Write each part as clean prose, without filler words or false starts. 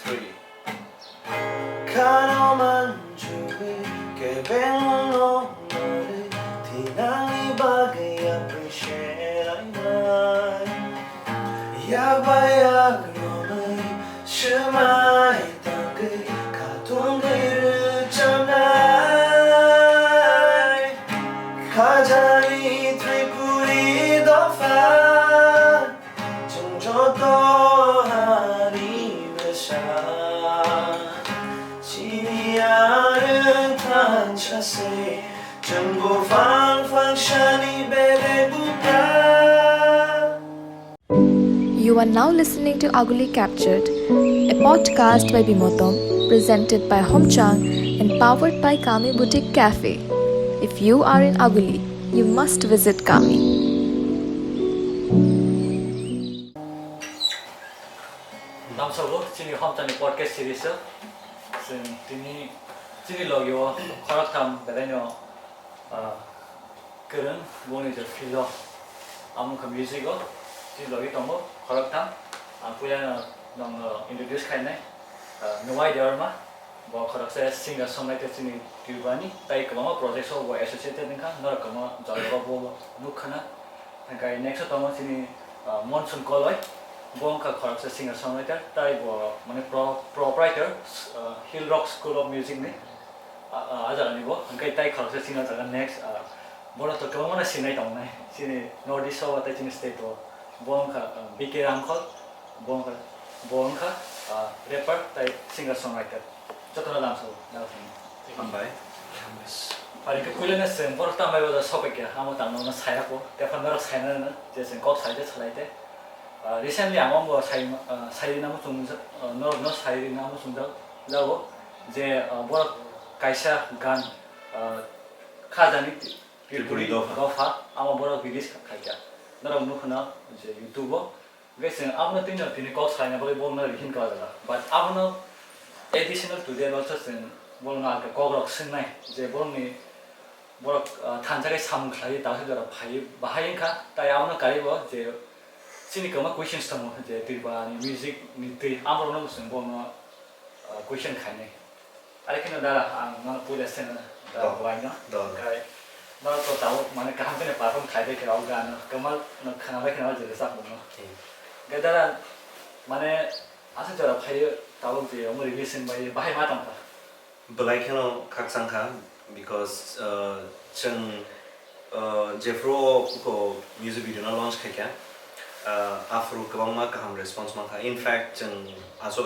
three. 가로만 주위 개백몽 너를 티나니 bagay appreciate I 약바약으로의 심하이 땅의 가동들을 전해 가자니 트리플이 더파 정조도 하니 회사 지니아는 탄차세 전부 방방샤니 베레부가. You are now listening to AGULI Captured, a podcast by Bimotom, presented by Homchang and powered by Kami Boutique Cafe. If you are in AGULI, you must visit Kami. 남서고 지니 홈장의 팟캐스트 시리즈ซึ่งที่นี่ที่นี่เราอยู่ขอรับทำแต่ได้เนาะ그런 뭐는 이제 필요 아무 그 뮤직을 지금 여기 너무ขอรับทำ그냥 너무 introduce খাইনে 누가 이데얼마 뭐ขอรับ세 싱어 송라이터 지니 듀바니 তাই 그뭐 프로젝트 뭐 associated 된가 너라 그뭐 저거 뭐 누카나 그러니까 next 또 지니 몬순 콜로이 Bongka khoroksa singer songwriter tai bo mane proprietor Hill Rock School of Music ne ajalani bo angkai tai khoroksa singer jaga next bono to kemana sinai tong nai sini northeast so tai chin state to bongka BK Rangkhol bongka rapper tai singer songwriter jotona nam so na Hambai. 아니 그 kulena sen bor ta mai bo sobekya amo tang no sai ko te phamero sai na je sen ko sai de chalai de recently among 뭐 사이나무 좀 너 사이나무 좀 라고 이제 뭐 가이사 간 카자니 필프리 도파 아마 뭐라 비디스 가이자 너랑 누구나 이제 유튜버 그래서 아무나 뛰는 비니 거 사이나 거기 보면 힘 가잖아 but 아무나 additional to that also sen 뭐나 그 거그럭 승나이 이제 뭐니 뭐 탄자리 삼 가이 다서더라 바이인가 따 아무나 가이 뭐 이제 sini kama questions tamu je tiba ni music ni ti amro no sen bono question khane ale kena dara ang pula sen da waina kai ma to taw mane kaham tene perform khai de kra ga no kamal no khana ba khana je sa no ga dara mane asa jara phai taw je mo release bai bai ma tam ta Belai kena kaksangka because cheng Jeffro ko music video na launch kaya afro kabangma kaham response mangka in fact cheng asuk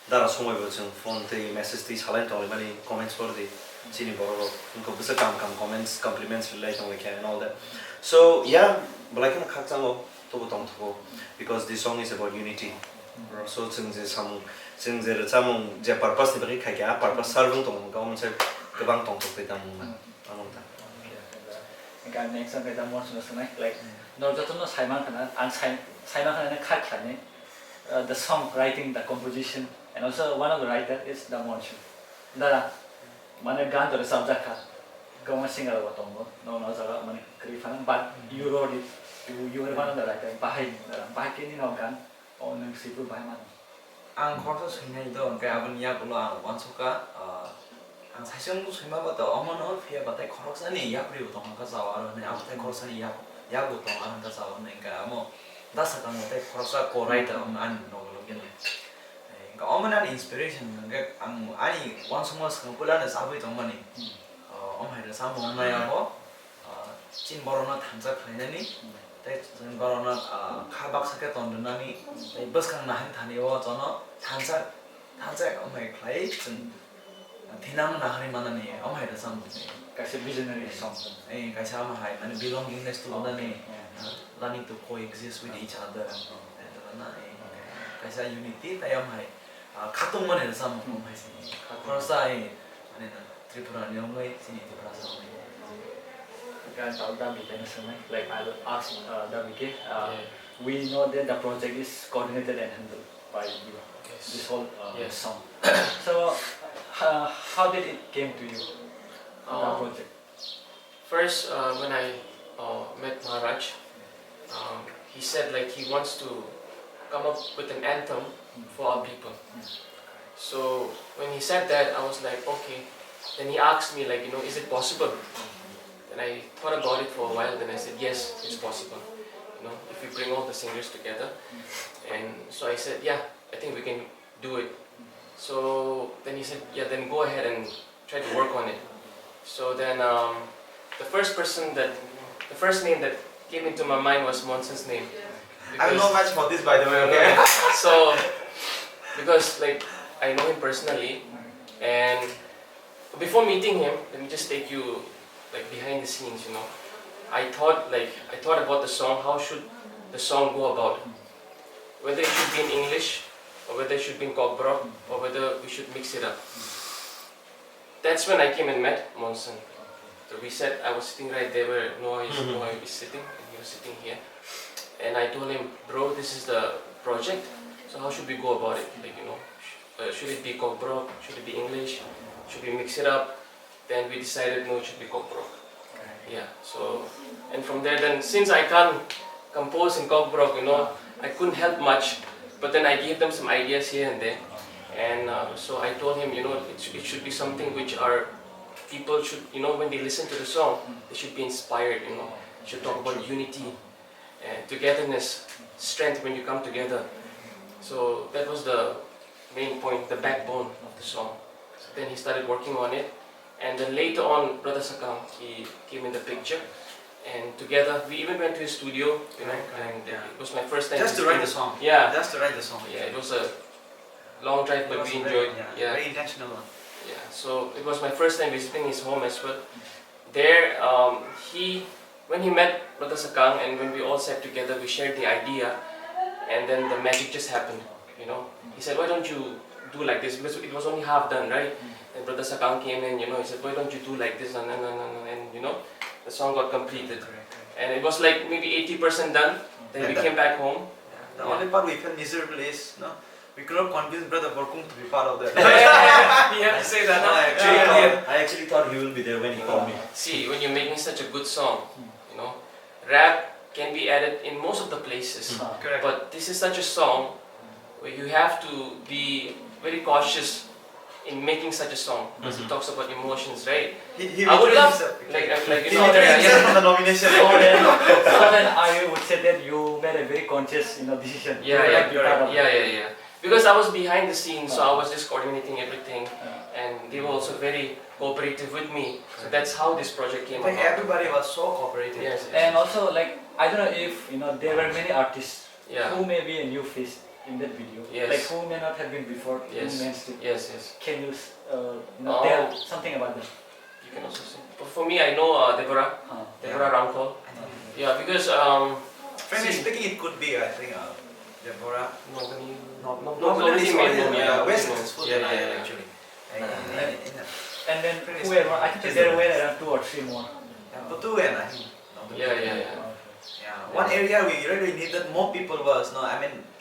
dara somoi cheng phone te message te chalain tong mani comments for the chini boro unko bisa kam comments compliments relate on and all that so yeah belai kena kaksango to tong to because this song is about unity so cheng je sam cheng je chamong je purpose ni bagi khaikya purpose servung tong ka mon se kabang tong to pe tam anong ta kaya next time kita mau sunai like no jatuh no saiman kana ang saiman kana kat khane the song writing the composition and also one of the writer is the monchu dara mane gan to subject ka kamu singer wa tong no jaga mane krifan but you wrote it you were one of the writer bahai kini no gan on sipu bahai man ang khorsa sinai do angkai abun ya bulo ang wansuka ang 사실은 소임하고도 어머는 피해 받다 거럭산이 약으로 동안 가서 와는 아무때 거럭산이 약으로 동안 가서 와는 그러니까 뭐 다사가 뭐때 거럭사 고라이트 안 노로겠네 그러니까 어머는 인스피레이션 그러니까 아니 원성어스 그 불안에 사부이 정말이 어머니를 사모 엄마야고 진 버로나 단자 플레이니 때 버로나 카박사게 던드나니 버스강 나한 다니와 저는 단자 어머니 플레이 Tinam na hari mana ni, amai dah sam. kasi visionary song kasi amai, mana belongingness tu mana ni, learning to coexist with each other. Kasi unity, tayo amai, katong mana dah sam amai sini. Korsa mana Tripura ni amai sini Tripura sam. Kan tahu dah bikin semua. Like I will ask dah bikin. We know that the project is coordinated and handled by you. This whole song. So. How did it came to you, the project? First, when I met Maharaj, he said like he wants to come up with an anthem for our people. So when he said that, I was like, okay. Then he asked me like, is it possible? And I thought about it for a while. Then I said, yes, it's possible. If we bring all the singers together. And so I said, yeah, I think we can do it. So then he said, yeah, then go ahead and try to work on it. So then the first name that came into my mind was Monson's name. I have no match for this, by the way. Okay. So because like I know him personally, and before meeting him, let me just take you like behind the scenes. I thought about the song. How should the song go about? Whether it should be in English, or whether it should be in Kokborok, or whether we should mix it up. That's when I came and met Monson. So we said, I was sitting right there where Noah is sitting, and he was sitting here. And I told him, bro, this is the project, so how should we go about it? Should it be Kokborok? Should it be English? Should we mix it up? Then we decided, no, it should be Kokborok. Yeah, so, and from there then, since I can't compose in Kokborok, I couldn't help much, but then I gave them some ideas here and there. And so I told him, it should be something which our people should, when they listen to the song, they should be inspired, They should talk about unity and togetherness, strength when you come together. So that was the main point, the backbone of the song. So then he started working on it. And then later on, Brother Sakang, he came in the picture. And together, we even went to his studio, and it was my first time. Just to write the song. Yeah. Just to write the song. Yeah, it was a long drive, but we enjoyed. Yeah, very intentional one. Yeah, so it was my first time visiting his home as well. There, when he met Brother Sakang, and when we all sat together, we shared the idea, and then the magic just happened. He said, "Why don't you do like this?" Because it was only half done, right? And Brother Sakang came in, he said, "Why don't you do like this?" And the song got completed. And it was like maybe 80% done. Then we came back home. The only part we felt miserable is, we could not convince Brother Borkung to be part of that. You have to say that. I actually thought he will be there when he called me. See, when you're making such a good song, rap can be added in most of the places. Correct. But this is such a song where you have to be very cautious in making such a song, because it talks about emotions, right? He I would love, himself. like He withdrew himself from the nomination. So then I would say that you made a very conscious, decision. Yeah. Because I was behind the scenes, so I was just coordinating everything, and they were also very cooperative with me. So that's how this project came I think about. everybody was so cooperative. Yes. And also, I don't know if there were many artists Yeah. who may be a new face in that video, Yes. like who may not have been before Yes. in mainstream. Yes. Can you tell something about them? You can also say. But for me, I know Deborah Ramkol. Yeah, because Frankly speaking, it could be, I think, Deborah. nobody Nobody made them. way Yeah, successful yeah, than I am yeah. actually. And then who were more? I think there were around 2 or 3 more. Putu and I think. Yeah. Yeah. One area we really needed more people was,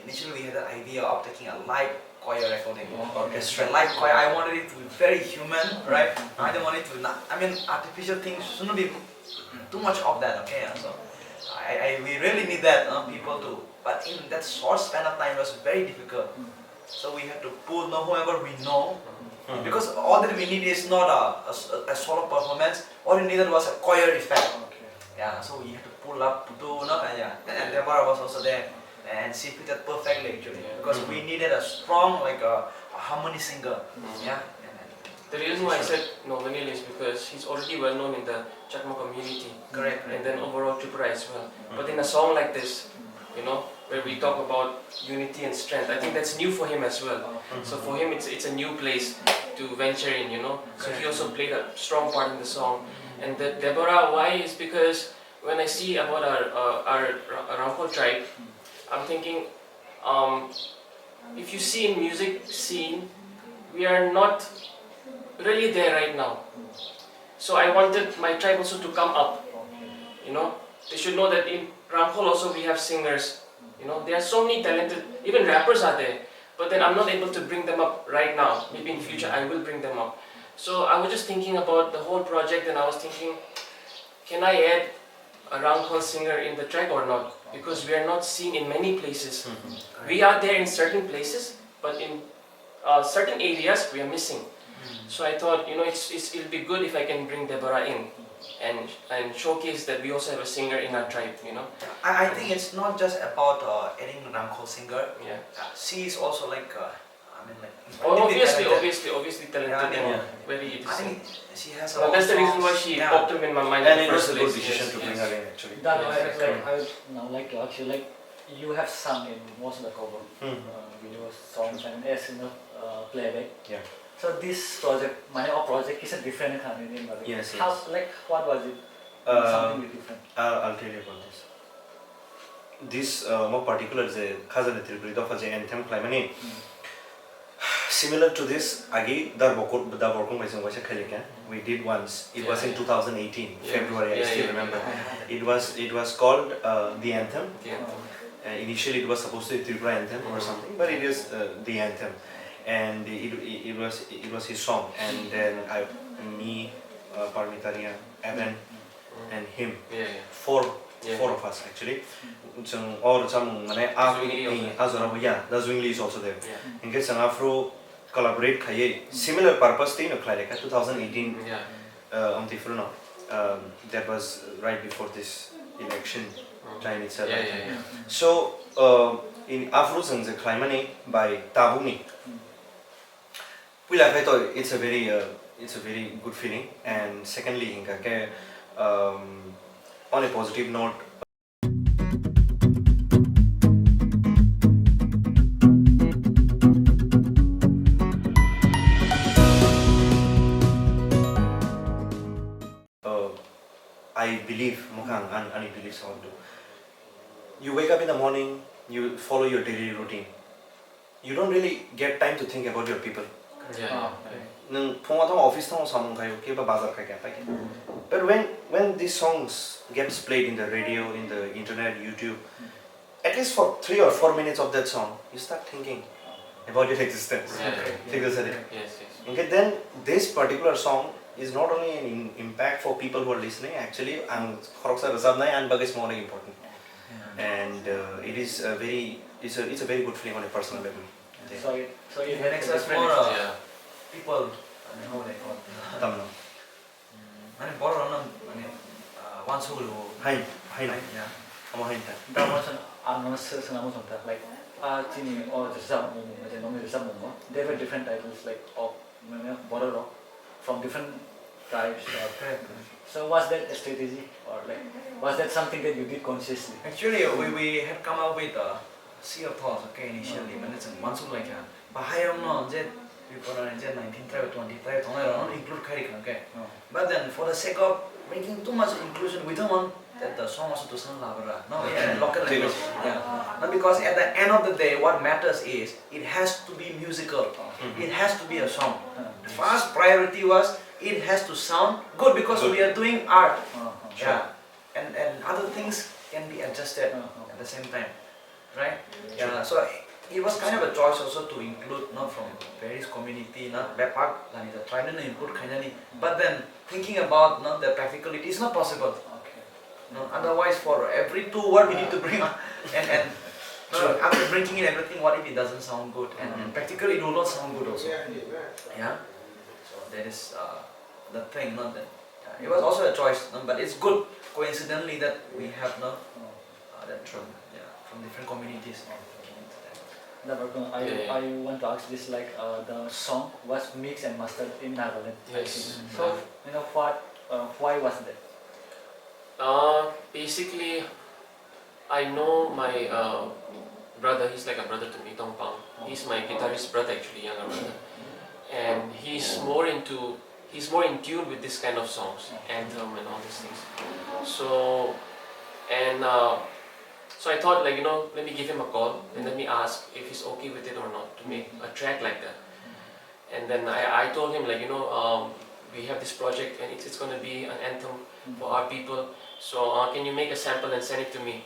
initially we had the idea of taking a live choir recording. Orchestra. Live choir, I wanted it to be very human, right? I don't want it to artificial things shouldn't be too much of that, okay? So we really need that, people to, but in that short span of time it was very difficult. So we had to pull whoever we know, because all that we need is not a solo performance, all we needed was a choir effect. Yeah, so we had to pull up Putu, and Deborah was also there, and she fitted perfectly actually, because we needed a strong, a harmony singer. Yeah. The reason why I said Vanilla is because he's already well known in the Chakma community. Correct. And then overall Tripura as well. But in a song like this, where we talk about unity and strength, I think that's new for him as well. So for him, it's a new place to venture in, So he also played a strong part in the song. And the Deborah, why is because when I see about our Ramkol tribe, I'm thinking, if you see in music scene, we are not really there right now. So I wanted my tribe also to come up. They should know that in Ramkol also we have singers. There are so many talented, even rappers are there. But then I'm not able to bring them up right now. Maybe in future I will bring them up. So I was just thinking about the whole project, and I was thinking, can I add a Ramkol singer in the track or not? Because we are not seen in many places. We are there in certain places, but in certain areas we are missing. So I thought, it'll be good if I can bring Deborah in and showcase that we also have a singer in our tribe, I think it's not just about adding Rangkol singer. Yeah. She is also like, Obviously talented. talented Yeah, and very I think she has a Well, lot that's of the reason why songs. she Yeah. popped up in my mind. And in it the was first a good place. decision Yes, to bring yes. her in actually. That Yes, I would now like to ask you, like, you have sung in most of the cover videos, songs, and as playback. Yeah. So this project, my project is a different kind of thing. Yes, How, yes. like, what was it? Something bit different. I'll tell you about this. This more particular is a Khazan Tripurita of an anthem climate. Similar to this, Agi Darbokum we did once. It was in 2018, February. I still remember. It was called the anthem. Yeah. Initially, it was supposed to be Tripura anthem or something, but it is the anthem, and it was his song. And then me, Parmitarian, Evan, and him, four of us actually. All some the Zwingli is also there. In case an Afro collaborate similar purpose thing 2018 that was right before this election time itself. So in Afro songs climate by Tabuni, we like it's a very good feeling. And secondly on a positive note, I believe Mukhang and I believe so too. You wake up in the morning, you follow your daily routine. You don't really get time to think about your people. Office but when these songs gets played in the radio, in the internet, YouTube, at least for 3 or 4 minutes of that song, you start thinking about your existence. Okay, then this particular song is not only an impact for people who are listening, actually, and more important. And it's a very good feeling on a personal level. So it Connects us more people. How they call it? Tamno. One soul. Hi. Yeah. like Chini or the Sam, there were different titles like of Border from different tribes. So was that a strategy or like was that something that you did consciously? Actually, we had come up with a sea of thoughts. Okay, initially, when it's one soul like that. But I don't know. People are 19 tribe, 20 tribe, don't include Kharik. Okay. But then, for the sake of making too much inclusion, we don't want that the song also to sound louder. No, local language. Yeah. No, because at the end of the day, what matters is it has to be musical. It has to be a song. The first priority was it has to sound good because we are doing art. Yeah. And other things can be adjusted at the same time, right? Yeah. So it was kind of a choice also to include not from various community, not Bepak, the trying to include Kanyani. But then thinking about the practicality is not possible. No, otherwise for every 2 words we need to bring and after bringing in everything, what if it doesn't sound good? And practically it will not sound good also. Yeah. So that is the thing, not that. It was also a choice, but it's good coincidentally that we have that from different communities. I want to ask this, like the song was mixed and mastered in Nagaland. Yes. So why was that? Basically, I know my brother. He's like a brother to me, Tong Pang. He's my guitarist brother, actually, younger brother, and he's more in tune with this kind of songs, anthem and all these things. So I thought, like, let me give him a call and let me ask if he's okay with it or not to make a track like that. And then I told him, like, we have this project and it's going to be an anthem for our people. So can you make a sample and send it to me?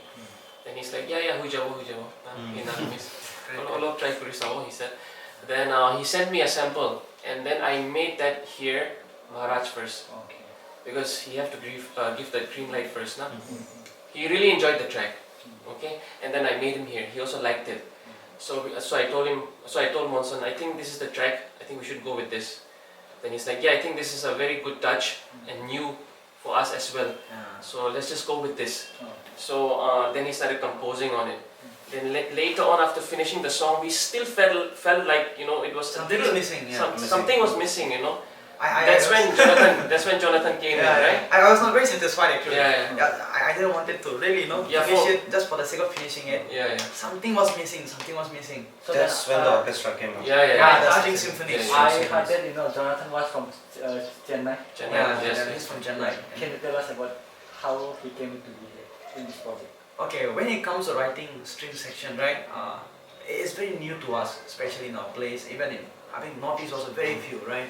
Then he's like, yeah, hujabo. He said. Then he sent me a sample, and then I made that here Maharaj first, because he have to give the green light first. Nah? He really enjoyed the track, okay, and then I made him here. He also liked it. So I told him, so I told Monson, I think this is the track, I think we should go with this. Then he's like, yeah, I think this is a very good touch and new for us as well. So let's just go with this. So then he started composing on it. Then later on, after finishing the song, we still felt like, you know, it was Something was missing. Yeah. something was missing, you know. I That's when Jonathan came in, right? I was not very satisfied actually. Yeah. I didn't want it to really, you know, Yeah, finish it just for the sake of finishing it. Yeah. Something was missing. Something was missing. So That's then, when the orchestra came up. Yeah, the string symphony. Yeah, I heard that, you know, Jonathan was from Chennai. Chennai, yes. He's from Chennai. Can you tell us about how he came to be in this project? Okay, when it comes to writing string section, right, it's very new to us, especially in our place. Even in, I think Northeast also very few, right?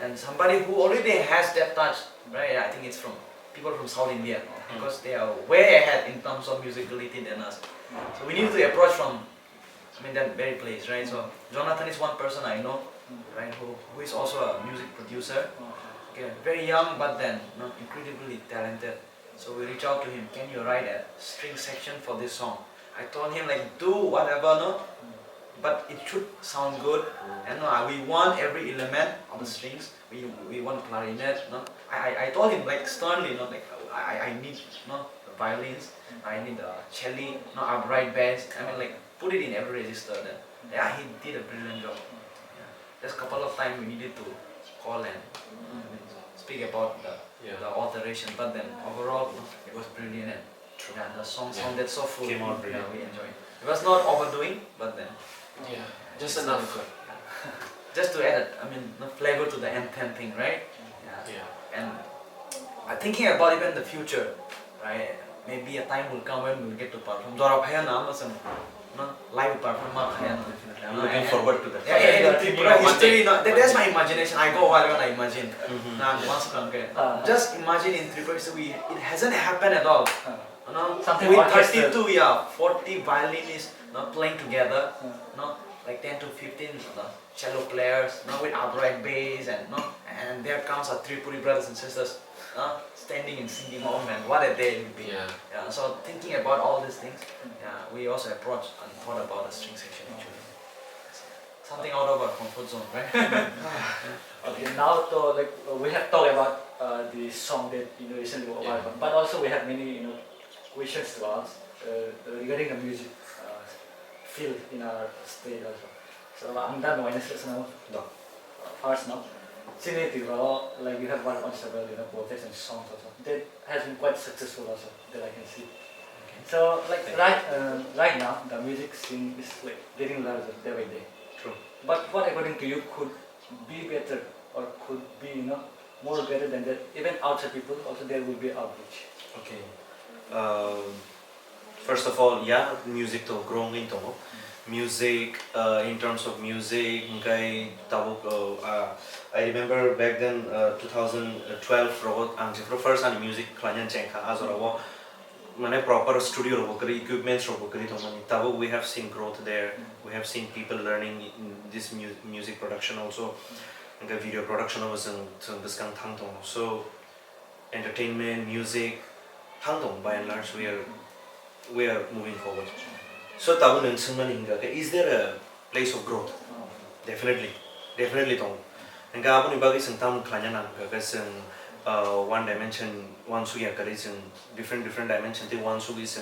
And somebody who already has that touch, right? I think it's from people from South India because they are way ahead in terms of musicality than us. So we need to approach from, I mean, that very place, right? So Jonathan is one person I know, right, who is also a music producer. Okay, very young, but then incredibly talented. So we reach out to him. Can you write a string section for this song? I told him like do whatever, no, but it should sound good. And we want every element of the strings. We want clarinet. No, I told him like sternly, no, like I need the violins. I need the cello, upright bass. I mean like put it in every register. Then yeah, he did a brilliant job. Yeah. Just a couple of times we needed to call and speak about the alteration, but then overall it was brilliant. And yeah, the song sounded so full. Came out brilliant. Yeah, we enjoyed it. It was not overdoing, but then Just it's enough. good. Just to add, flavor to the anthem thing, right? And I'm thinking about even the future, right? Maybe a time will come when we'll get to perform. Live perform. I'm looking forward to that. History. That's my imagination. I go wild when I imagine. Just imagine in Tripura history, it hasn't happened at all. Something with orchestral. 32, 40 violinists playing together, like 10 to 15 cello players, with upright bass, and there comes our Tripuri brothers and sisters standing and singing. Oh man, what a day it would be. So thinking about all these things, we also approached and thought about the string section actually. Something out of our comfort zone, right? Okay, now we have talked about the song that recently was over, but also we have many questions to ask regarding the music field in our state also. So I'm done with this now. First now, like you have worked on several projects and songs also. That has been quite successful also that I can see. So like right now the music scene is like getting larger day by day. True. But what according to you could be better or could be more better than that? Even outside people also there will be outreach. Okay. First of all, music to growing into music in terms of music. I remember back then 2012 robot first and music client chenka as well. Proper studio equipments we have seen growth there. We have seen people learning in this music production also. Video production was in this kind of so entertainment, music, by and large we are moving forward. So is there a place of growth? Definitely. One dimension, one different dimension. One is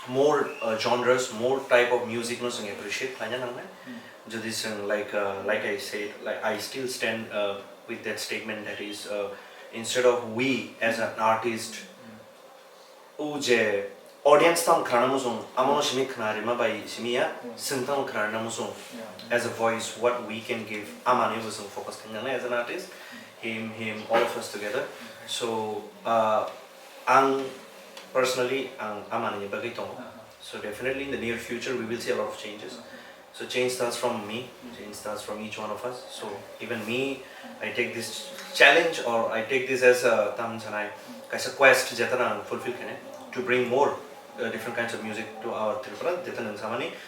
more genres, more type of music. No, appreciate. Like I said, like I still stand with that statement. That is, instead of we as an artist, audience tam khanamusung, amono shimi khanarima by shimiya, sintam khanamusung. As a voice, what we can give, amani wasung focus as an artist. Him, all of us together. So, personally, amani bagay. So definitely in the near future we will see a lot of changes. So change starts from me, change starts from each one of us. So even me, I take this challenge or I take this as a quest fulfill to bring more different kinds of music to our Tripura,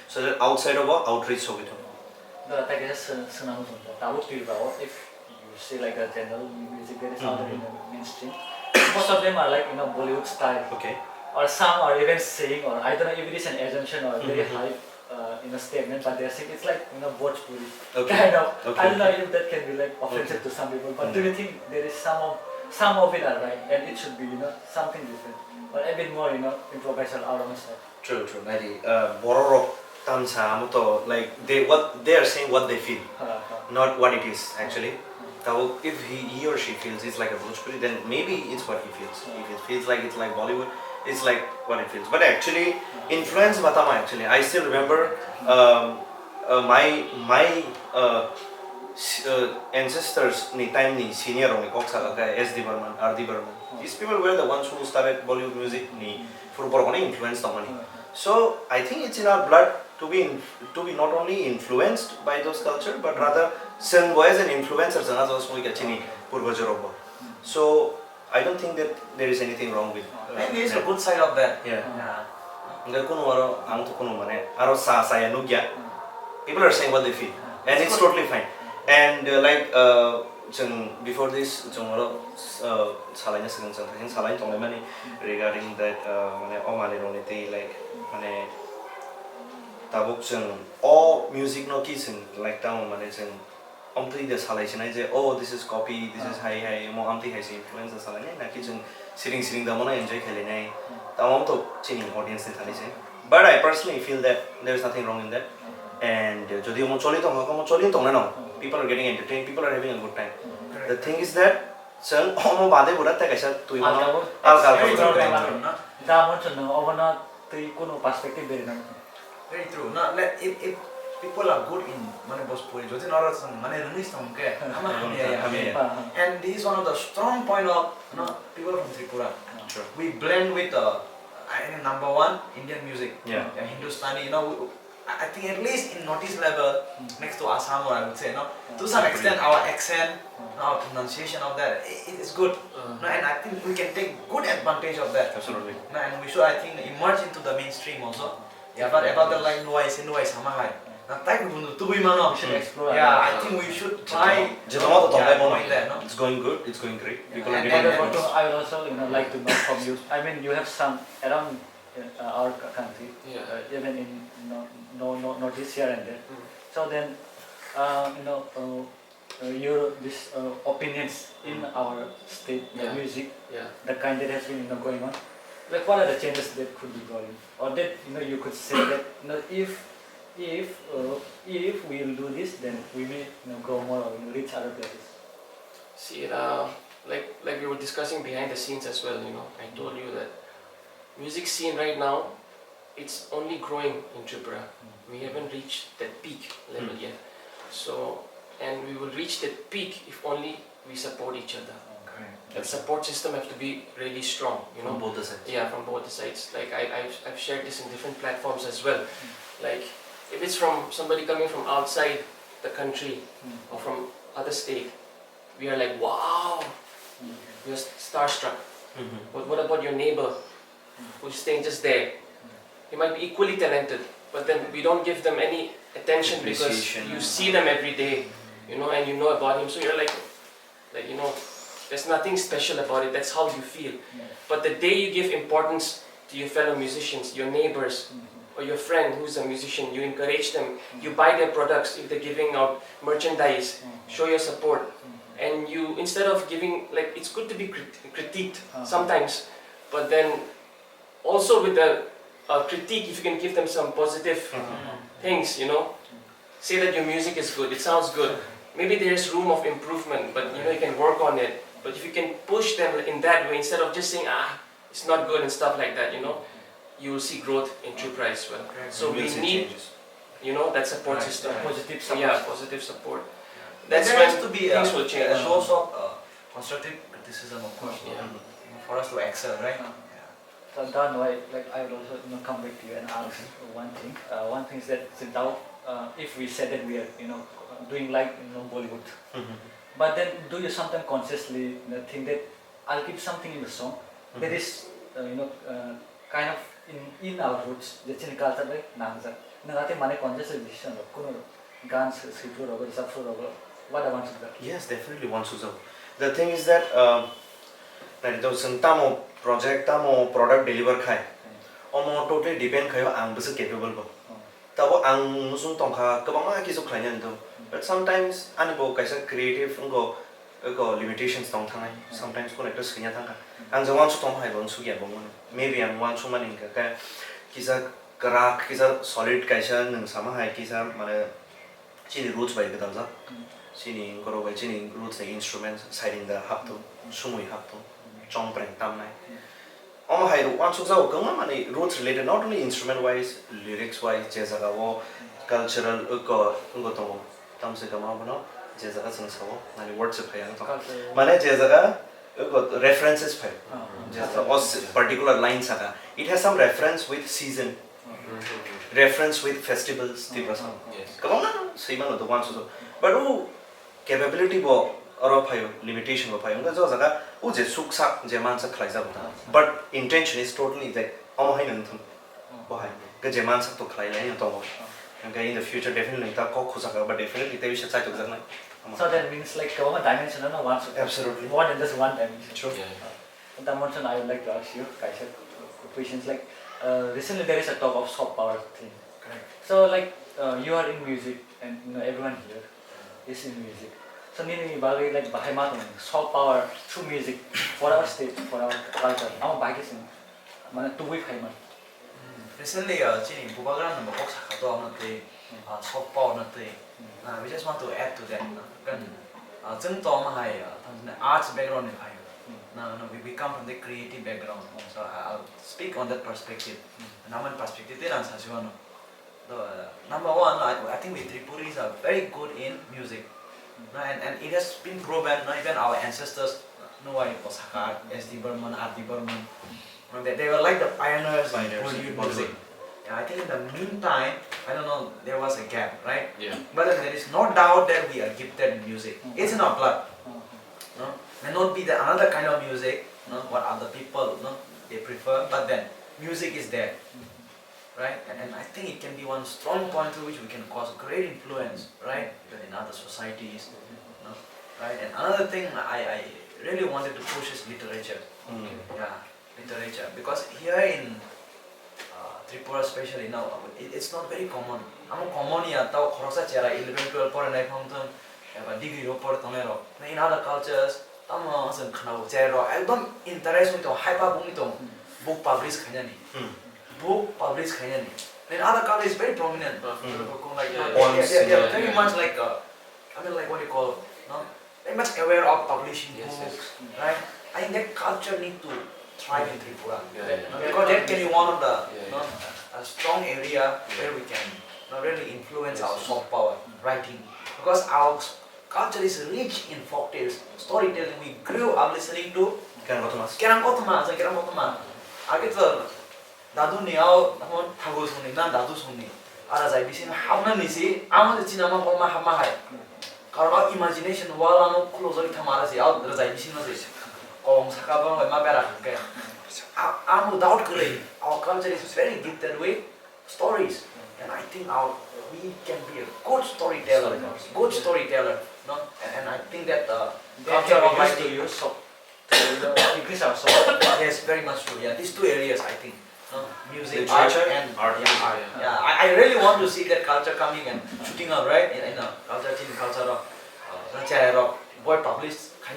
so that outside of our outreach. So if you see like the general music that is out there in the mainstream, most of them are like Bollywood style. Okay. Or some are even saying, or I don't know if it is an assumption or very high statement, but they're saying it's like Bhojpuri Okay. kind of. Okay. I don't know if that can be like offensive to some people, but do you think there is some of it are right and it should be something different, but a bit more improvisational out of myself. True. Nari borok THANSA muto like they are saying what they feel, not what it is actually. So if he or she feels it's like a Bhojpuri, then maybe it's what he feels. If it feels like it's like Bollywood, it's like what it feels. But actually, influence batama actually. I still remember my ancestors ni time ni senior ni koksa ka S.D. Burman, R.D. Burman. These people were the ones who started Bollywood music ni for borokone influence the money. So I think it's in our blood to be not only influenced by those culture, but rather sung as an influencer sana those mo ikachini purvajarobo. So I don't think that there is anything wrong with. Maybe it's a good side of that. Yeah. Ngal kuno aro ang to kuno mane aro saya nugya. People are saying what they feel, and it's totally fine. And before this, salahnya sekarang salahnya tolong mana regarding that mana omali roniti like mana tabuk all music no kising like tamu mana amti dia salah sini aja this is copy, this is high mau amti high influence salahnya nak sering dah mana enjoy kali ni tamu tu sini audience ni tadi sih. But I personally feel that there is nothing wrong in that. And jadi mau coli tong na people are getting entertained, people are having a good time. The thing is that mau bade burat tak kaisa tu Al perspective dari Very true. No, if people are good in Bhojpuri, jodi nara mane release tong ke. And this is one of the strong point of people from Tripura. Sure. We blend with I think number one Indian music. Yeah. Hindustani. I think at least in notice level next to Assam, or I would say, to some extent our accent, our pronunciation of that, it is good. And I think we can take good advantage of that. Absolutely. And we should, I think, emerge into the mainstream also. Yeah, but about the like noise, sama hai. We should explore. Yeah, I think we should try. It's going good. It's going great. People are And getting I it. would also like to know from you. I mean, you have some around our country, even in notice here and there. So then, your opinions in our state, the music, the kind that has been going on. Like, what are the changes that could be brought in, or that you could say that if we will do this, then we may grow more or reach other places. See, like we were discussing behind the scenes as well. I told you that music scene right now, it's only growing in Tripura. We haven't reached that peak level yet. So, and we will reach that peak if only we support each other. That support system have to be really strong, From both the sides. Yeah, from both the sides. Like I've shared this in different platforms as well. Like if it's from somebody coming from outside the country or from other state, we are like, wow, we are starstruck. But what about your neighbor who's staying just there? He might be equally talented, but then we don't give them any attention because Appreciation. you see them every day, and you know about him. So you're like there's nothing special about it. That's how you feel. But the day you give importance to your fellow musicians, your neighbors, or your friend who's a musician, you encourage them, you buy their products if they're giving out merchandise, show your support. And you, instead of giving, like, it's good to be critiqued sometimes, but then also with the critique, if you can give them some positive things, say that your music is good, it sounds good. Maybe there's room of improvement, but you can work on it. But if you can push them in that way, instead of just saying, it's not good and stuff like that, you will see growth in Tripura as well. So we need, that support system. Positive support. Yeah, positive support. That's That's there when has to be things will change. a source of constructive criticism, of course, Yeah. for us to excel, right? So Dan, I would also come back to you and ask one thing. One thing is that if we said that we are doing like Bollywood, but then do you sometimes consciously think that I'll keep something in the song that is kind of in our roots, the Chinese culture by Nangza. Nangate mane conscious decision of kuno guns, script or what I want to do. Yes, definitely one Susan. The thing is that tamo project tamo product deliver khai. Omo totally depend kayo ang basa capable ba. Tahu ang nusung tongkha kebangma kisah klien itu. But sometimes ane bo kaisa creative engko limitations tong thangai. Sometimes ko nekto skinya thangka. Ang jawan su tong hai bon su ya bon. Maybe ang wan su maning ka kisah kerak kisah solid kaisa nung sama hai kisah mana sini roots bai ka dalza. Sini koro bai sini roots like instruments siding the hap tu sumui hap tu chong preng tam nai. Om hai wan su zau kang mani roots related not only instrument wise lyrics wise jesa ka wo cultural engko tong tam se kama bono jesa ka sing sawo nani words of yang to mane jesa ka references phai jesa os particular lines saka it has some reference with season reference with festivals tipasa Yes. kama na sima no to wan su but capability bo or phayo limitation bo phayo ga jo jaga u je suksak je man sa khlai ja but intention is totally that om hai nan thum bo hai ga je man sa to khlai lai to bo okay in the future definitely ta ko khusa ga but definitely te wisha chai to jang So that means like one dimension no one should Absolutely. more than just one dimension. True. Yeah. Dimension I would like to ask you guys questions like recently there is a talk of soft power thing. Correct. So like you are in music and you know everyone here is in music. So nini bagi like bahai matong soft power through music for our state for our culture. Amo bagi sin mana tuwi khai man. Recently, Chini, Bubagram number box hakato nate, soft power nate. We just want to add to that. Kan, jeng to mahai, arts background ni bhai. We come from the creative background. So I'll speak on that perspective. Naman perspective te lang sa siwano. Number one, I think we Tripuris are very good in music. And it has been proven. Even our ancestors, know why it was Hakar, S.D. Burman, R.D. Burman. They were like the pioneers in Bollywood music. Yeah, I think in the meantime, I don't know, there was a gap, right? Yeah. But then there is no doubt that we are gifted in music. It's in our blood. No? May not be the another kind of music, no? What other people they prefer, but then music is there, right? And I think it can be one strong point through which we can cause great influence, right? Even in other societies, no? Right? And another thing I really wanted to push is literature. Yeah, literature, because here in Tripura especially now, it's not very common. I'm common here. Tao khorosa chera 11, 12 por nai phang thon, degree ro por thon ro. In other cultures, tam asan khana chera. Ekdom interest with hyper bumi to book publish khanya ni. Book publish khanya ni. In other countries, it's very prominent. Like they're very much like I mean like what you call, no? Very much aware of publishing books, right? I think that culture need to thrive in Tripura. Because that can be one of the a strong area where we can really influence our soft power writing. Because our culture is rich in folk tales, storytelling. We grew up listening to Kerang Kotama. Agito Dadu Niao, Tago Suni, Nan Dadu Suni. As I listen, how many see? I want to see Nama Koma Hamahai. Our imagination, while I'm closer to Tamarasi, out as I listen to this. Oh, Sakabang, my better. I'm without great. Our culture is very gifted with stories, and I think we can be a good storyteller. Good storyteller, no? And I think that culture of writing use so to increase our soul. Yes, very much true. Yeah, these two areas I think, music, Literature art, and art. Yeah, I really want to see that culture coming and shooting out, right? In a culture, boy published. I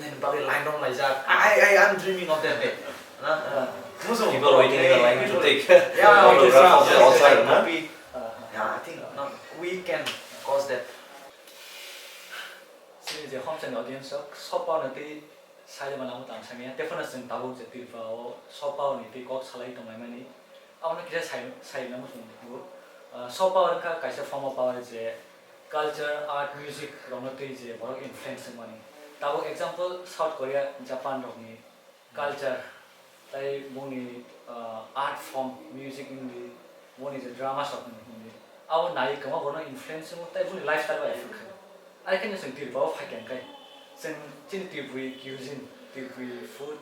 am dreaming of that day. People waiting in the line to take autograph of the outside, huh? Yeah, I think we can cause that. Since the Homchang audience, soft power nati saya mana mutang sami. Definitely sen tahu jadi bahwa soft power niti kok salah itu memang ni. Awalnya kita saya nama sungguh. Soft power ka kaisa form of power je culture, art, music, romantiki je baru influence mana. Tahu example South Korea, Japan rohni culture, tai muni art form, music ini, muni je drama shop ini. Awal naik kemana kono influence mu, tai muni lifestyle ba effect. I can just think about how can kai. Sen cini tipu cuisine, tipu food,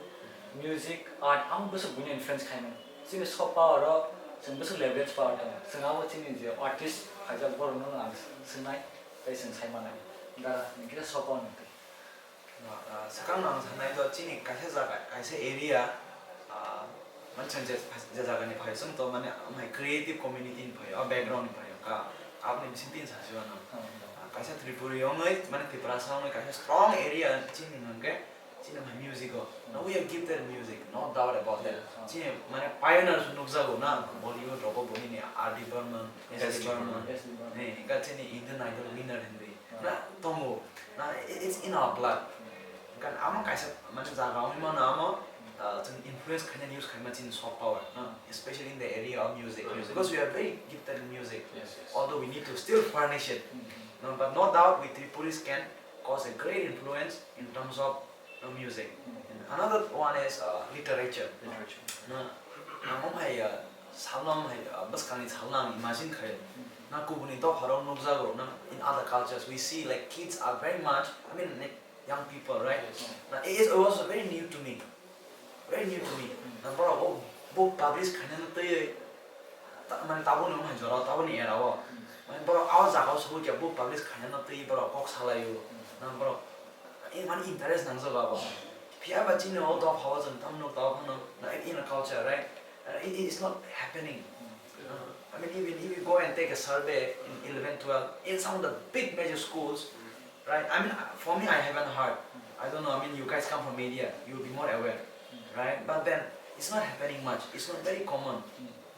music, art, am besar punya influence kai man. Sini soft power, sen besar leverage power tu. Sen awal cini je artist, aja baru nong ang senai, tai sen saya mana. Dah, ni kita soft power nanti. Sekarang sana itu cini kaisa area macam jaga ni pakai semua mana creative community ni pakai, background ni pakai, आपने मिसिन तीन सासिवा ना कैसे त्रिपुरी योंगे माने Tripura sound कैसे strong area चिन नंगे चिन में music हो now we have gifted music no doubt about that चिन माने pioneers नुकसागो ना Bollywood रोको बोली ने R.D. Burman S.D. Burman ने का चिन Indian Idol winner हिंदी ना तोमो ना it's in our blood kan ama kaisa mane jaga umi mana ama chen influence khane news khane chin soft power especially in the area of music because we are very gifted in music although we need to still furnish it no, but no doubt we Tripuris can cause a great influence in terms of music and another one is literature na amom hai salam hai bas kani salam imagine khay na kubuni to harong nokjago na in other cultures we see like kids are very much I mean like young people, right? Now, it was very new to me. Very new to me. Now, bro, book publish kind of thing. Man, tabu no man jora, tabu ni era wo. Man, bro, our zaga so good, book publish kind of thing, bro, box halayo. Now, bro, man interest nang so babo. Pia ba jino all of hours and tam no tabu no. In a culture, right? It is not happening. I mean, even if you go and take a survey in 11, 12, in some of the big major schools. Right? I mean, for me, I haven't heard. I don't know. I mean, you guys come from media, you'll be more aware, right? But then, it's not happening much. It's not very common.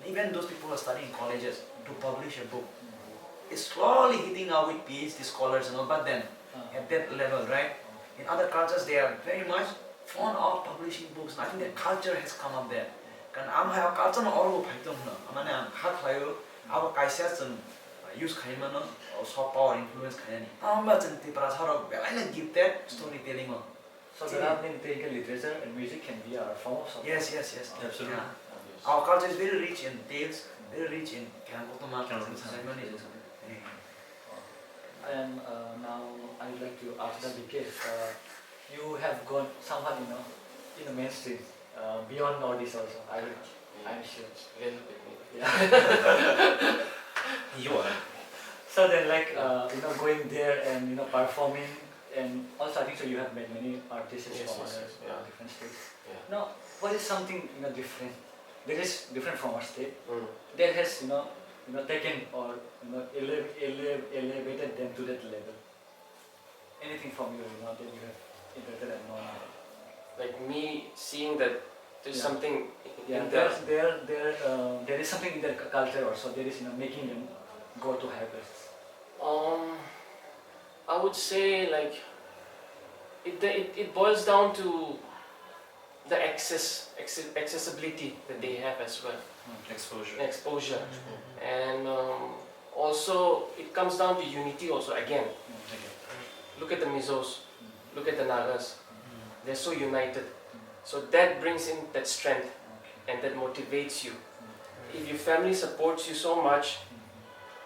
Even those people who are studying in colleges to publish a book, it's slowly hitting out with PhD scholars and all. But then, at that level, right? In other cultures, they are very much fond of publishing books. And I think the culture has come up there. Kan am hai culture no all go bhaitom na. Amane am hat hayo. Our kaisa use khaima no soft power influence khani amba chen Tripura saro very gifted storytelling on So the technical literature and music can be our form of soft yes Absolutely. Yeah. Our culture is very rich in tales, very rich in Kankotoma ceremony. And now I would like to ask that because you have gone somewhat, in the mainstream, beyond all this also. I'm sure. Little bit. Yeah. You are. So then, like going there and performing, and also I think so you have met many artists Yes, from yes, other yes, yeah. different states. Yeah. Now, what is something different? That is different from our state. Mm. That has taken or elevated them to that level. Anything from you, that you have interpreted and known. Like me seeing that there's Yeah. something Yeah, in the there is something in their culture also. There is making them go to higher places. I would say like it boils down to the accessibility that they have as well, exposure, and also it comes down to unity also again. Look at the Mizos, look at the Nagas, they're so united, so that brings in that strength and that motivates you. If your family supports you so much,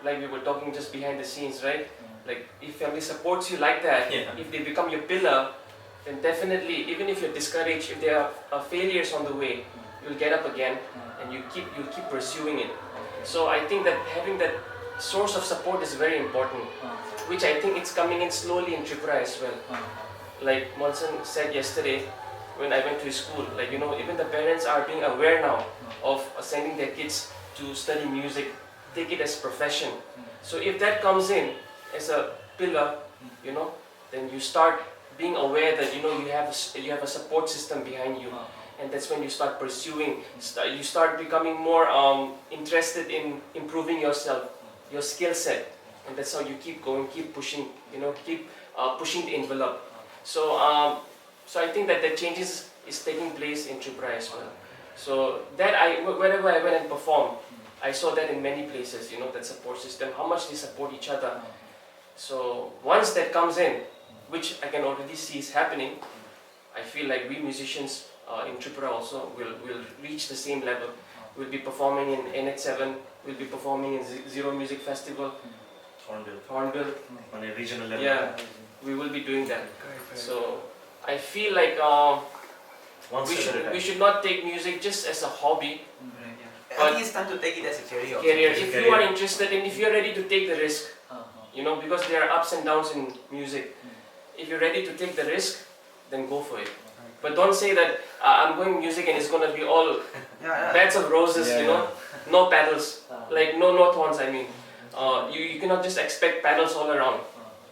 like we were talking just behind the scenes, right? Like if family supports you like that, if they become your pillar, then definitely, even if you're discouraged, if there are failures on the way, you'll get up again and you'll keep pursuing it. So I think that having that source of support is very important, which I think it's coming in slowly in Tripura as well. Like Monson said yesterday when I went to his school, like even the parents are being aware now of sending their kids to study music, take it as profession. So if that comes in as a pillar, then you start being aware that you have a support system behind you, and that's when you start pursuing. You start becoming more interested in improving yourself, your skill set, and that's how you keep going, keep pushing, keep pushing the envelope. So I think that the changes is taking place in Tripura as well. So that wherever I went and performed, I saw that in many places. That support system, how much they support each other. So once that comes in, which I can already see is happening, I feel like we musicians in Tripura also will reach the same level. We'll be performing in NH7, we'll be performing in Zero Music Festival, Hornbill. On a regional level. Yeah, we will be doing that. So I feel like we should not take music just as a hobby. I think it's time to take it as a career. If you are interested and if you are ready to take the risk, because there are ups and downs in music. If you're ready to take the risk, then go for it. But don't say that I'm going music and it's going to be all beds of roses, no pedals, like no thorns, I mean. you cannot just expect paddles all around.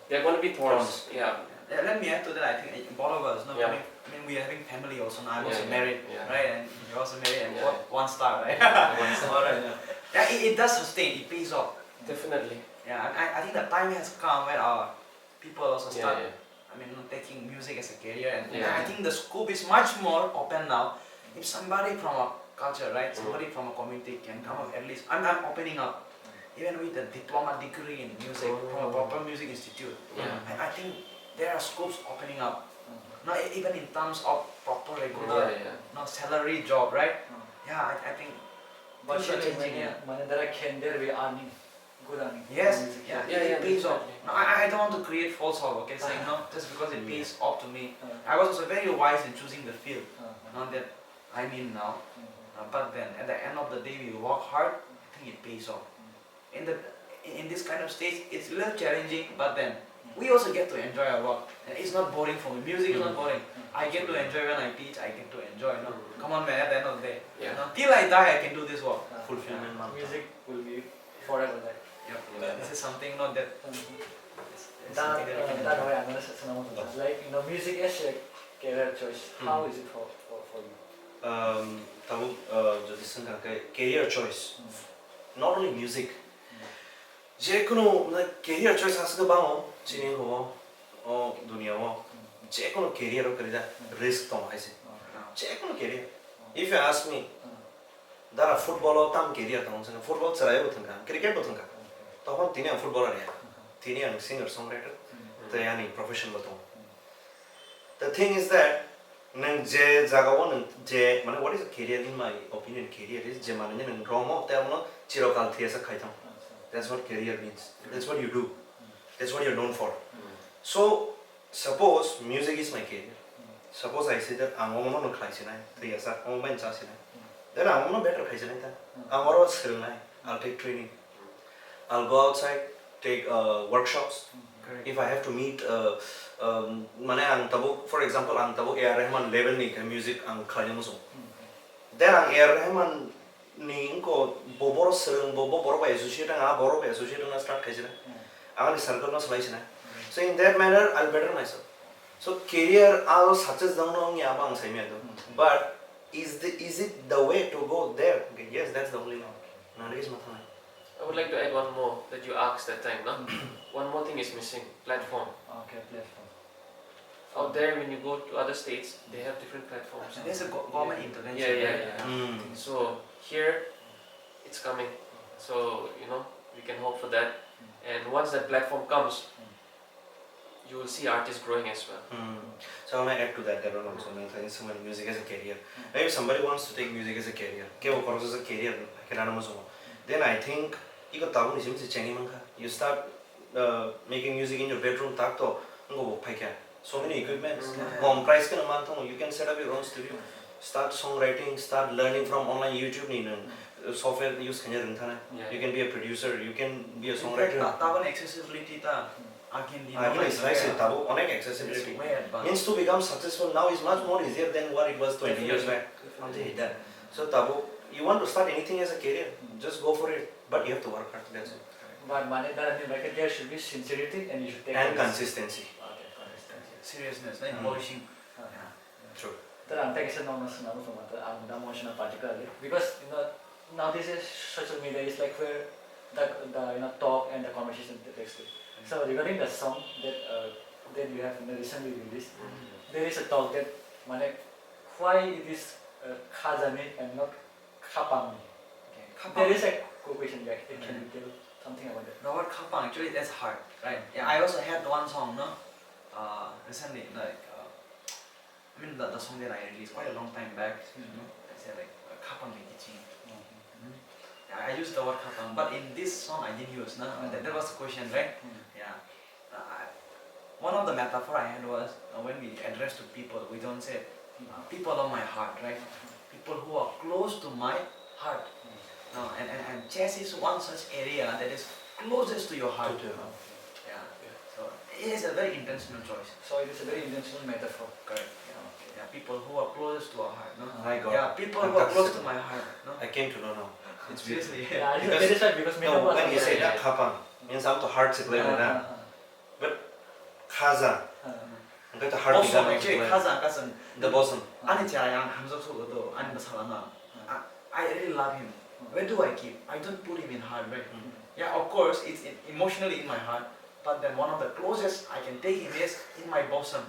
They're going to be thorns. Yeah. Yeah, let me add to that. I think both of us, no, Yeah. I mean, we are having family also now. I'm Yeah, also yeah, married, yeah. right? And you're also married, and Yeah. one star, right? One star. Alright. Yeah, it does sustain. It pays off. Definitely. Yeah, and I think the time has come where our people also Yeah, start. yeah. I mean, taking music as a career, and Yeah. I think the scope is much more open now. If somebody from a culture, right, somebody from a community can come up, at least I'm opening up. Even with a diploma degree in music from a proper music institute, Yeah. I think there are scopes opening up. Not even in terms of proper regular, Yeah. salary job, right? Yeah, I think. But things are actually, changing, yeah. when there are we earning, good earning. Yes, from music. yeah, Yeah, it pays off. definitely. No, I don't want to create false hope, okay, saying no, just because it pays off to me. I was also very wise in choosing the field, not that I'm in now, but then at the end of the day, we work hard, I think it pays off. In this kind of stage, it's a little challenging, but then we also get to enjoy our work, and it's not boring for me. Music is not boring. I get to enjoy when I teach. I get to enjoy. No, come on, man. At the end of the day, Yeah. till I die, I can do this work. Fulfillment. Music will be forever, right? Yep. This is something not that. It's That something that we can that enjoy. way I'm gonna say like music as a career choice. How is it for you? 다음 저기 생각해 career choice. Not only music. जे कोनो ना career choice हासिल बांगो चिनिंग हो दुनिया हो जे कोनो career हो करेदा risk तो है से जे कोनो career. If you ask me, Dara football हो तम career तो हम football चलाए बोलते हैं cricket बोलते हैं तो हम तीन footballer है तीन singer songwriter तो यानी professional बोलते हैं. The thing is that नंग जे जागावो नंग जे माने what is a career in my opinion career is जे माने नंग रोमो ते हमनो चिरकाल थी ऐसा खाई था. That's what career means. That's what you do. That's what you're known for. So suppose music is my career. Suppose I say that I'm going to class tonight, 3 years, I'm going to class tonight. Then I'm going to better class tonight. I'm going to skill tonight. I'll take training. I'll go outside, take workshops. Correct. If I have to meet, mane ang tabo, for example, ang tabo A.R. Rahman level ni ka music ang kaya mo so. Then ang A.R. Rahman ni ko boboro sereng bobo boro ba associate ang boro ba associate na start kaya sila. Ang ni circle na salay sila. So in that manner, I'll better myself. So career all success down on ya bang sa imi But is it the way to go there? Okay, yes, that's the only one. Nowadays matha. I would like to add one more that you asked that time, no? One more thing is missing, platform. Okay, platform. Out there, when you go to other states, they have different platforms. And there's a government intervention. Yeah. Mm. So here, it's coming. So we can hope for that. And once that platform comes, you will see artists growing as well. So I want to add to that one also. I think somebody music as a career. Maybe somebody wants to take music as a career. As a career, then I think you start making music in your bedroom. So many equipments. You can set up your own studio. Start songwriting. Start learning from online YouTube. Software use. You can be a producer. You can be a songwriter. Accessibility Accessibility. Means to become successful now is much more easier than what it was 20 years back. So you want to start anything as a career, just go for it. But you have to work hard. That's it. But there should be sincerity and you should take And risks. consistency. Okay, consistency. seriousness, like polishing. True. I'm taking I'm emotional particularly because now this is social media is like where the talk and the conversation takes place. So regarding the song that you have recently released, there is a talk that why it is Khazami and not Khapang. There is a question back. Can you tell something about that? The word kapang actually that's hard, right? Yeah, I also had one song, no, recently, like, I mean the song that I released quite a long time back. I said like kapang teaching. Yeah, I used the word kapang, but in this song I didn't use. No, that was the question, right? Yeah. One of the metaphor I had was when we address to people, we don't say people of my heart, right? People who are close to my heart. No, and chess is one such area that is closest to your heart. Yeah. So it is a very intentional choice. So it is a very intentional metaphor. Correct. Yeah, people who are closest to our heart. No? My God. Yeah, people who are close to my heart. No? I came to know now. It's beautiful. seriously. Yeah, I think Because- that is right because many No, of us when you are- say yeah, that kapang, means I'm to heart to play with that. Kaza, I'm going to heart Also, to actually, play. Kazan, Kazan, The bosom. 아니 제가 함성 속어도 아니 사람아, I really love him. Where do I keep? I don't put him in heart, right? Yeah, of course, it's emotionally in my heart, but then one of the closest I can take him is in my bosom.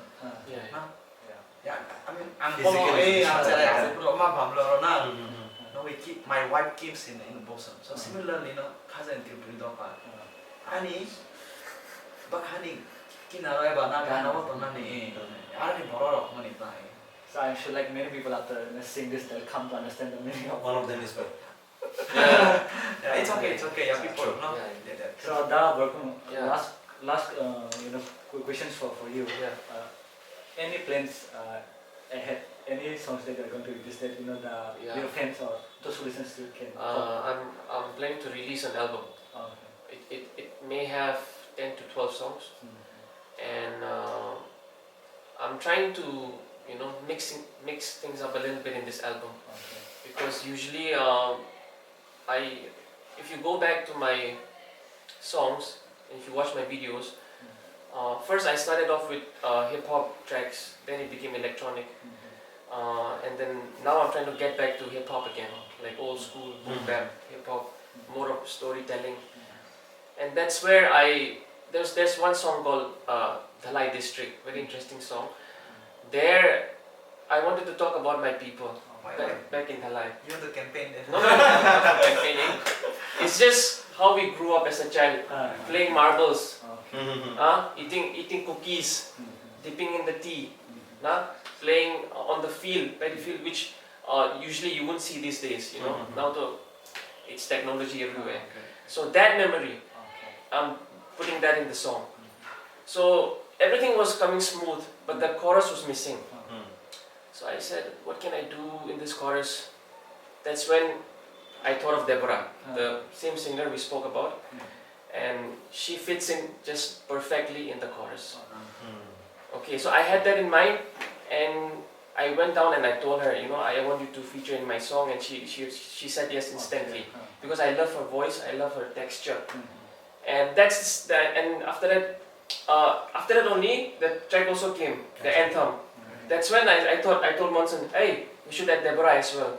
Yeah. Nah, Yeah. yeah, I mean, ang Physically, ang yeah. 엄마 밤로 나. Mm-hmm. No, we keep my wife keeps in the bosom. So similarly, no, Kazan till breathe pa. Ani, bakani kinara ba na gana wa tona ni. Ani borok mani pa. So I'm sure like many people after seeing this they'll come to understand the meaning of One of them is well. Yeah. Yeah, it's okay, yeah, people, no? Yeah. Yeah. So that working Yeah. last questions for you. Yeah. Any plans ahead? Any songs that you're going to release that Yeah. your fans or those who listen to can? I'm planning to release an album. Okay. It may have 10 to 12 songs, and I'm trying to mix things up a little bit in this album, Okay. because usually if you go back to my songs and if you watch my videos, first I started off with hip hop tracks, then it became electronic, and then now I'm trying to get back to hip hop again, like old school boom bap hip hop, more of storytelling, and that's where there's one song called Dhalai District, very interesting song. There, I wanted to talk about my people back in Dhalai. You know the campaign. No, not campaigning. It's just how we grew up as a child, playing marbles, eating cookies, dipping in the tea, playing on the field, paddy field, which usually you wouldn't see these days. Now it's technology everywhere. So that memory, I'm putting that in the song. So everything was coming smooth, but the chorus was missing. So I said, what can I do in this chorus? That's when I thought of Deborah, the same singer we spoke about, and she fits in just perfectly in the chorus. Okay, so I had that in mind, and I went down and I told her, I want you to feature in my song, and she said yes instantly, because I love her voice, I love her texture, and that's that. And after that only the track also came, the anthem. That's when I told Monson, hey, we should add Deborah as well,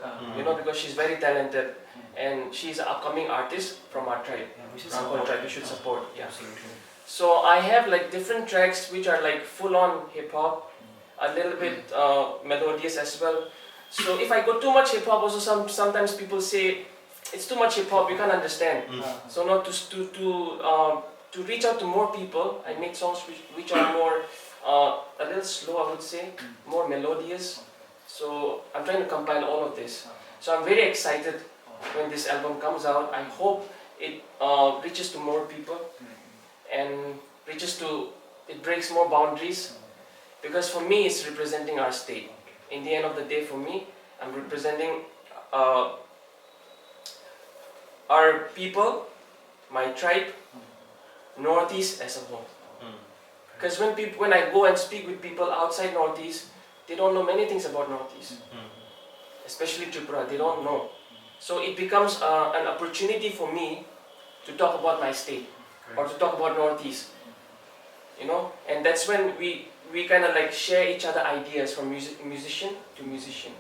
because she's very talented, and she's an upcoming artist from our tribe. We should Our support. tribe, we should support. Yeah. Absolutely. So I have like different tracks which are like full on hip hop, a little bit melodious as well. So if I go too much hip hop, also sometimes people say it's too much hip hop, you can't understand. So not to reach out to more people, I make songs which are more a little slow, I would say, more melodious. So I'm trying to compile all of this. So I'm very excited when this album comes out. I hope it reaches to more people and it breaks more boundaries, because for me it's representing our state. In the end of the day, for me, I'm representing our people, my tribe, Northeast as a whole. Because when I go and speak with people outside Northeast, they don't know many things about Northeast, especially Tripura, they don't know. So it becomes an opportunity for me to talk about my state or to talk about Northeast, and that's when we kind of like share each other ideas from musician to musician.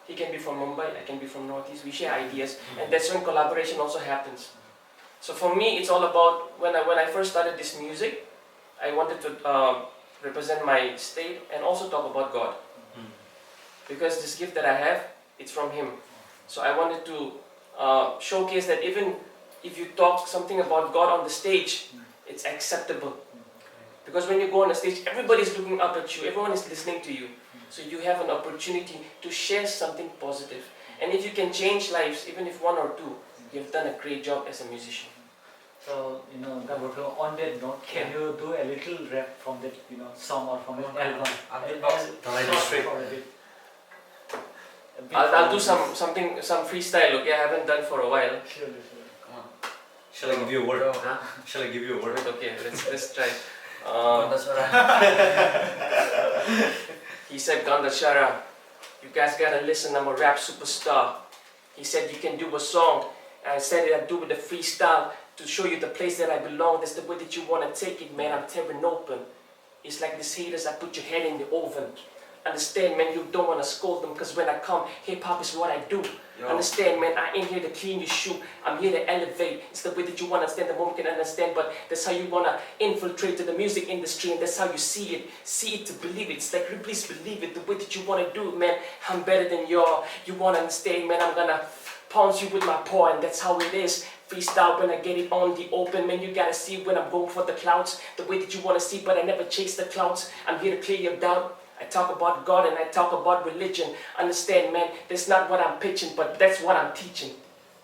He can be from Mumbai, I can be from Northeast, we share ideas, and that's when collaboration also happens. So for me, it's all about, when I first started this music, I wanted to represent my state and also talk about God. Because this gift that I have, it's from Him. So I wanted to showcase that even if you talk something about God on the stage, it's acceptable. Because when you go on the stage, everybody's looking up at you, everyone is listening to you. So you have an opportunity to share something positive. And if you can change lives, even if one or two, you've done a great job as a musician. So, on that note, can you do a little rap from that, song or from that album? Dhalai District. I'll do some freestyle, okay? I haven't done for a while. Sure. Come on. Shall I give you a word? Huh? Shall I give you a word? Okay, let's try. He said, Gandhashara, you guys gotta listen, I'm a rap superstar. He said, you can do a song I said it, I do with the freestyle to show you the place that I belong. That's the way that you wanna take it, man. I'm tearing open. It's like these haters, I put your head in the oven. Understand, man, you don't wanna scold them, cause when I come, hip hop is what I do. Yo. Understand, man, I ain't here to clean your shoe. I'm here to elevate. It's the way that you wanna understand, the moment can understand, but that's how you wanna infiltrate to the music industry, and that's how you see it. See it to believe it. It's like, please believe it, the way that you wanna do it, man. I'm better than y'all. You wanna understand, man, I'm gonna pounce you with my paw, and that's how it is. Freestyle when I get it on the open, man, you gotta see when I'm going for the clouds, the way that you wanna see, but I never chase the clouds. I'm here to clear your doubt. I talk about God and I talk about religion. Understand, man, that's not what I'm pitching, but that's what I'm teaching.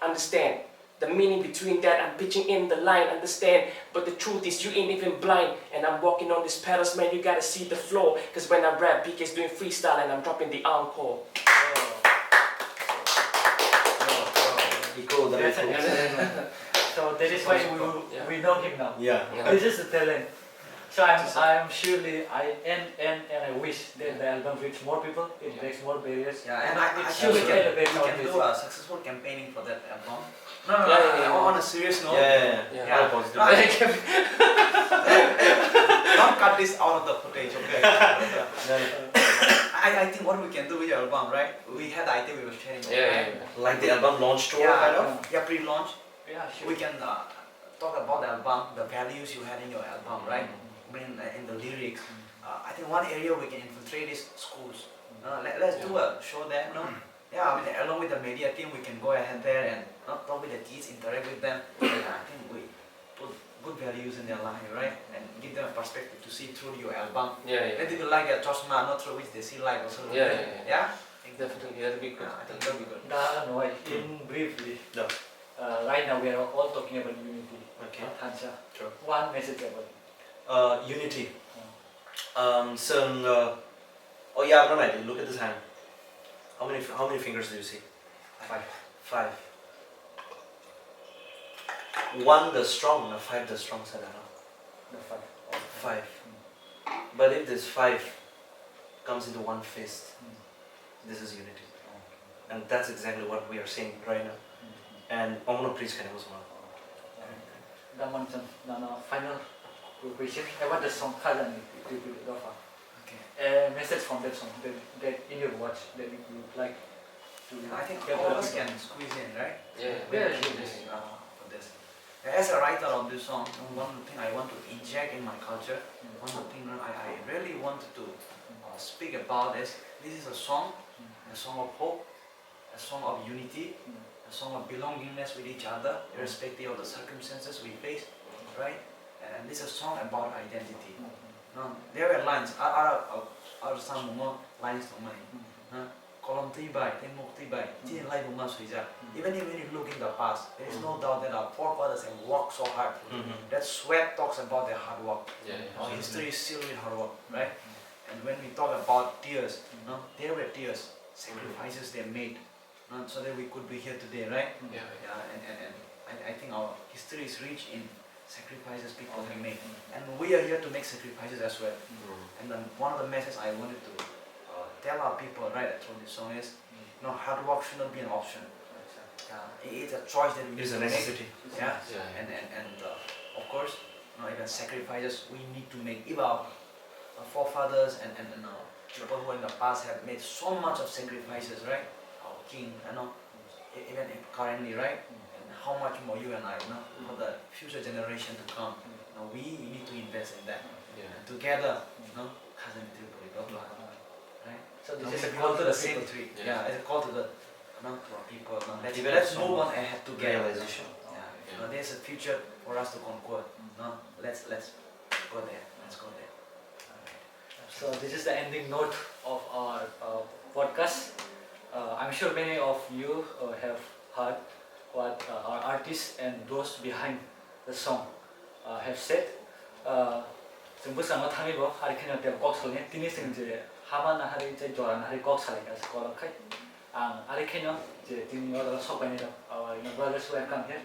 Understand? The meaning between that, I'm pitching in the line, understand? But the truth is you ain't even blind. And I'm walking on these pedals, man, you gotta see the flow. Cause when I rap, BK's doing freestyle and I'm dropping the encore. Echo, That's echo. excellent. So that is why we know him now. Yeah. This is the talent. So I'm surely and I wish that the album reach more people, it breaks more barriers. Yeah, and it I should think we elevate our can do music. a successful campaigning for that album. No, Yeah. on a serious note. Yeah. Yeah. All positive. Don't cut this out of the footage, okay? I think what we can do with your album, right? We had the idea we were sharing. Yeah. Like the album launch tour, Yeah, kind of. yeah, pre-launch. Yeah, sure. We can talk about the album, the values you had in your album, right? In the lyrics. I think one area we can infiltrate is schools. Let's do a show there, no? Yeah, I mean, along with the media team, we can go ahead there and talk with the kids, interact with them. I think we put good values in their life, right? And give them a perspective to see through your album. Yeah. Let people like a chosma, not through which they see life also. Yeah. Yeah? Definitely, that'd be good. I think that'll be good. No, in briefly, No. right now we are all talking about unity. Okay. THANSA. Sure. One message about Unity. Oh yeah, I'm not right. Look at this hand. How many fingers do you see? 5. 5. 1 the strong, 5 the strong side. the five. 5. But if this 5 comes into one fist, this is unity. And that's exactly what we are seeing right now. And I'm gonna preach kind of as well. Final question. About the song Kazan, Okay. a message from that song that in your watch that you would like to. I think get all of the us people. can squeeze in, right? Yeah. Yeah, For sure. this, for this. As a writer of this song, one thing I want to inject in my culture, one thing I really wanted to speak about is this is a song of hope, a song of unity, a song of belongingness with each other, irrespective of the circumstances we face, right? And this is a song about identity. There were lines, are some more lines to mine. Column 3 by, Temok 3 by, even when you look in the past, there is no doubt that our forefathers have worked so hard. That sweat talks about their hard work. Our history is still with hard work, right? And when we talk about tears, there were tears, sacrifices they made, so that we could be here today, right? Yeah. And I think our history is rich in sacrifices people have made, and we are here to make sacrifices as well. And then one of the messages I wanted to tell our people right through this song is, hard work should not be an option. It's a choice that we It is a need to make. necessity. Yeah. Yeah. And of course, even sacrifices we need to make. Even our forefathers and people who in the past have made so much of sacrifices, right? Our king, even currently, right? And how much more you and I, for the future generation to come, we need to invest in that. And together, right? So This this is is a a call call to the same people. tree. Yeah. Yeah, it's a call to the people. Even Let's a move song on ahead together. realization. Yeah. There's a future for us to conquer. Let's go there. Let's go there. So this is the ending note of our podcast. I'm sure many of you have heard what our artists and those behind the song have said. जों बोसाङाव थाङैबो आरिखेनाव देव कक सलने तिनि जों जे हामा नाहारि जे जरा नाहारि कक सालायगासिनो कलखाय आं आरिखेनाव जे तिनि other सबायनि our brothers who have come here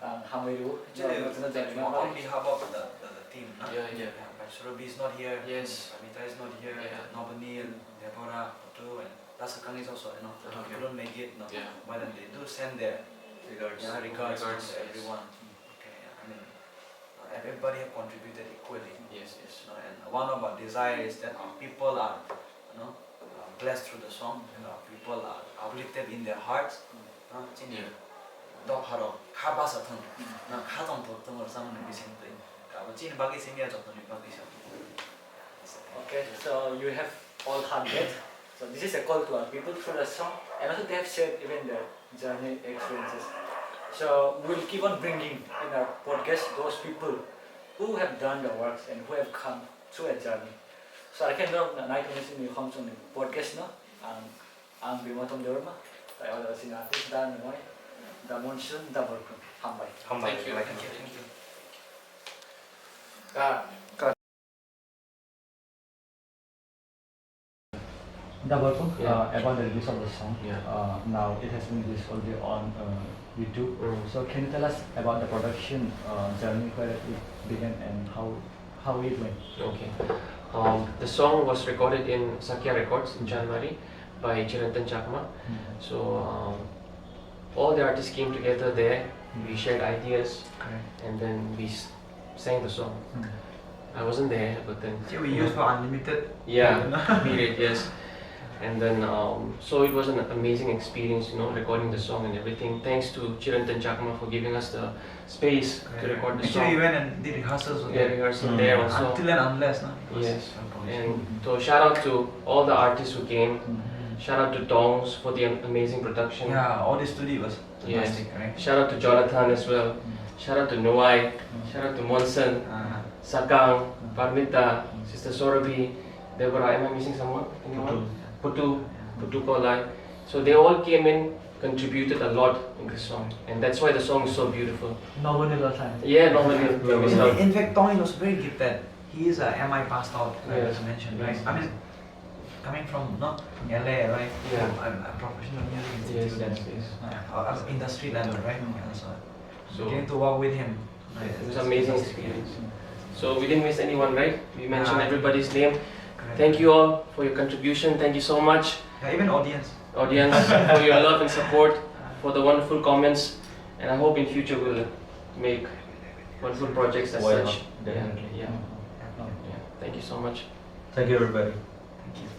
हामैरु Actually, on behalf of the team, Yeah. But Surabhi is not here. Yes. Amita is not here. Yeah. Nobani and Deborah, Putu, and Dasakang is also, Okay. they don't make it. Yeah. But then they do send their Regards. Yeah, regards to Regards, yes. everyone. Okay, I mean, everybody have contributed equally. Yes, yes. You know, and one of our desires is that our people are, blessed through the song, and our people are uplifted in their hearts. Yeah. 덕하러 가봐서든 나 가정 덕등을 쌓는 미신들 가봐 찐 바기 생겨 덕등이 바기셔. Okay, so you have all heard that. So this is a call to our people through the song, and also they have shared even their journey experiences. So we'll keep on bringing in our podcast those people who have done the works and who have come through a journey. So I can know na night when you come to the podcast no, ang bimatong dorma, tayo daw sinabi dan mo the monsoon the work hambay. Thank you. Like Thank you. Thank you. The work Yeah. about the release of the song. Yeah. Now it has been released already on YouTube. So can you tell us about the production journey, where it began and how it went? Okay. The song was recorded in Sakya Records in January by Chirantan Chakma. So all the artists came together there. We shared ideas, and then we sang the song. I wasn't there, but then We use for unlimited. yeah, period, yes. And then so it was an amazing experience, recording the song and everything. Thanks to Chirantan Chakma for giving us the space to record the Actually, we song. went and did rehearsals with Yeah, them. rehearsal there also. Until and unless, no? Yes. And so shout out to all the artists who came. Shout out to Dongs for the amazing production. Yeah, all the studio was Yes. fantastic, right? Shout out to Jonathan as well. Shout out to Noai. Shout out to Monson, Sakang, Parmita, Sister Sorabi, Deborah. Am I missing someone? Anyone? Putu Kolai. So they all came in, contributed a lot in the song, and that's why the song is so beautiful. Nobody lost time. Yeah, normally we miss out. In fact, Tony was very gifted. He is a MI passed out, like Yes. as mentioned, right? Yes. I mean, coming from LA, right? Yeah. I'm a professional music Yes, institute yes, yes. and industry level, right? So Getting to work with him. it was an amazing experience. So we didn't miss anyone, right? We mentioned Yeah. everybody's name. Correct. Thank you all for your contribution. Thank you so much, Yeah, even audience. audience, for your love and support, for the wonderful comments, and I hope in future we'll make wonderful projects as Why such. not? Definitely. Yeah. Yeah. Thank you so much, Thank you, everybody.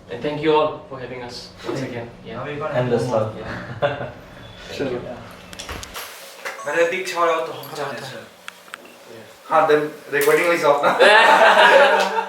and thank you all for having us once again. Yeah. Now we're gonna And the have one more. stuff. Thank you. But a big shout out to Homchang as well. then recording is off now.